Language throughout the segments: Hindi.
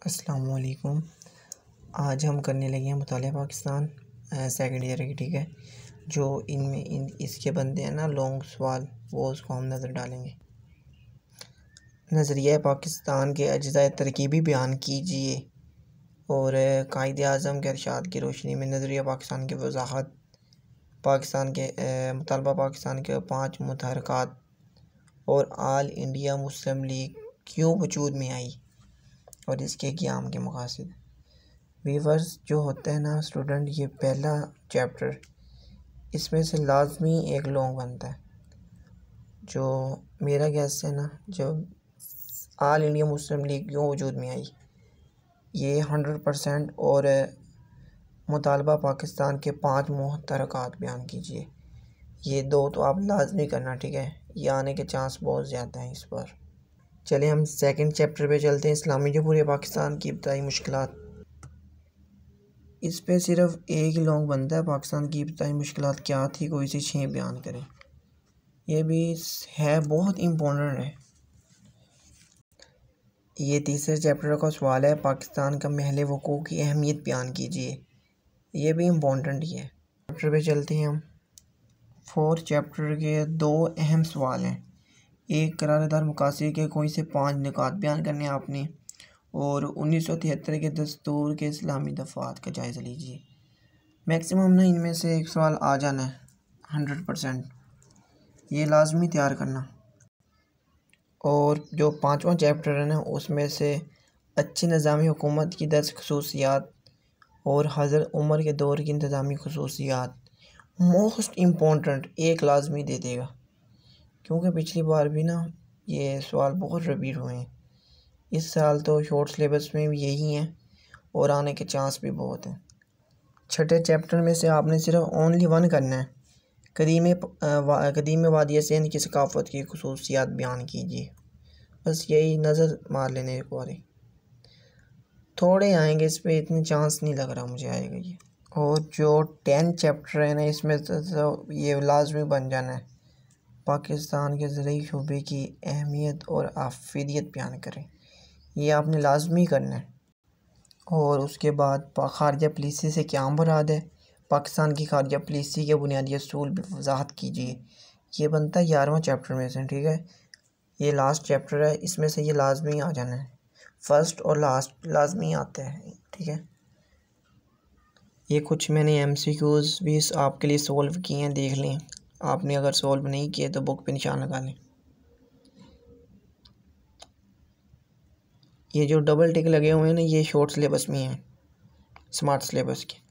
अस्सलाम वालेकुम। आज हम करने लगे हैं मुतालिया पाकिस्तान सेकंड ईयर की। ठीक है, जो इसके बनते हैं ना लॉन्ग सवाल, वो उसको हम नज़र डालेंगे। नज़रिया पाकिस्तान के अज्ज़ाए तरकीबी बयान कीजिए और कायदे आज़म के इरशाद की रोशनी में नज़रिया पाकिस्तान की वजाहत, पाकिस्तान के मुतालबा पाकिस्तान के 5 मुतहरकात और आल इंडिया मुस्लिम लीग क्यों वजूद में आई और इसके क़याम के मकासद। व्यूअर्स जो होते हैं ना स्टूडेंट, ये पहला चैप्टर, इसमें से लाजमी एक लॉन्ग बनता है। जो मेरा गैस है ना, जो आल इंडिया मुस्लिम लीग क्यों वजूद में आई, ये 100% और मुतालबा पाकिस्तान के 5 मुतहरकात बयान कीजिए। ये 2 तो आप लाजमी करना, ठीक है, ये आने के चांस बहुत ज़्यादा हैं इस पर। चलिए हम सेकंड चैप्टर पे चलते हैं, इस्लामी जमहूरिया पाकिस्तान की इब्तदाई मुश्किलात। इस पे सिर्फ एक ही लॉन्ग बनता है, पाकिस्तान की इब्तदाई मुश्किलात क्या थी, कोई सी 6 बयान करें। ये भी है, बहुत इम्पोर्टेंट है। ये तीसरे चैप्टर का सवाल है, पाकिस्तान का महल वक़ू की अहमियत बयान कीजिए। ये भी इम्पोर्टेंट ही है। चैप्टर पे चलते हैं हम। 4 चैप्टर के 2 अहम सवाल हैं। एक, करारदार मकासद के कोई से 5 निकात बयान करने आपने, और 1973 के दस्तूर के इस्लामी दफ़ात का जायज़ा लीजिए। मैक्सिमम ना इनमें से एक सवाल आ जाना है 100%, ये लाजमी तैयार करना। और जो 5वां चैप्टर है ना, उसमें से अच्छी निज़ामी हुकूमत की 10 खसूसियात और हज़रत उमर के दौर की इंतज़ामी खसूसियात, मोस्ट इम्पोर्टेंट एक लाजमी दे देगा, क्योंकि पिछली बार भी ना ये सवाल बहुत रिपीट हुए हैं। इस साल तो शॉर्ट सिलेबस में भी यही हैं और आने के चांस भी बहुत हैं। छठे चैप्टर में से आपने सिर्फ ओनली 1 करना है। कदीम वादिया सिंध की सकाफ़त की खसूसियात बयान कीजिए। बस यही नज़र मार लेने एक बार। थोड़े आएंगे इस पर, इतने चांस नहीं लग रहा मुझे आएगा ये। और जो 10 चैप्टर है ना, इसमें तो ये लाजमी बन जाना है, पाकिस्तान के ज़रिए शोबे की अहमियत और आफियत बयान करें। ये आपने लाजमी करना है। और उसके बाद खारजा पॉलिसी से क्या मुराद है, पाकिस्तान की खारजा पॉलिसी के बुनियादी असूल भी वजाहत कीजिए। ये बनता है 11वां चैप्टर में से, ठीक है, ये लास्ट चैप्टर है, इसमें से ये लाजमी आ जाना है। फर्स्ट और लास्ट लाजमी आते हैं, ठीक है। ये कुछ मैंने MCQs भी आपके लिए सोल्व किए हैं, देख लें। आपने अगर सोल्व नहीं किए तो बुक पे निशान लगा लें। ये जो डबल टिक लगे हुए हैं ना, ये शॉर्ट सिलेबस में हैं, स्मार्ट सिलेबस के।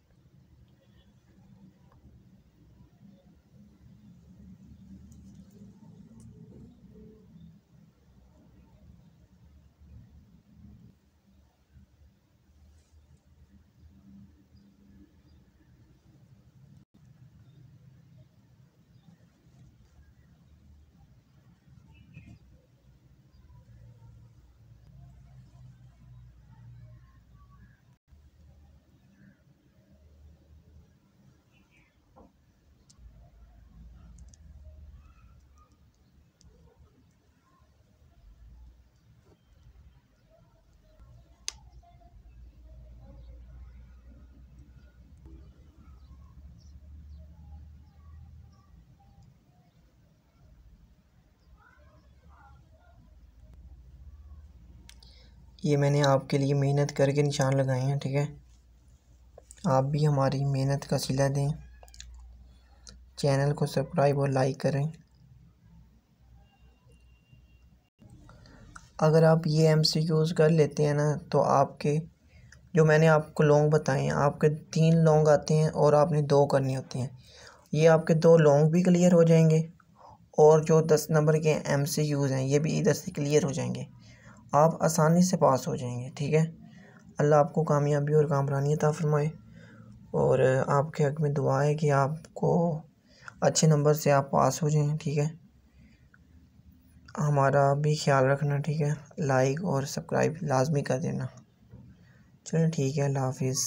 ये मैंने आपके लिए मेहनत करके निशान लगाए हैं, ठीक है। आप भी हमारी मेहनत का सिला दें, चैनल को सब्सक्राइब और लाइक करें। अगर आप ये MCQs कर लेते हैं ना, तो आपके जो मैंने आपको लॉन्ग बताए हैं, आपके 3 लॉन्ग आते हैं और आपने 2 करनी होती हैं। ये आपके 2 लॉन्ग भी क्लियर हो जाएंगे और जो 10 नंबर के MCQs हैं, ये भी इधर से क्लियर हो जाएंगे। आप आसानी से पास हो जाएंगे, ठीक है। अल्लाह आपको कामयाबी और कामरानी अता फरमाए, और आपके हक़ में दुआ है कि आपको अच्छे नंबर से आप पास हो जाएं, ठीक है। हमारा भी ख्याल रखना, ठीक है, लाइक और सब्सक्राइब लाजमी कर देना। चलो ठीक है, अल्लाह हाफिज़।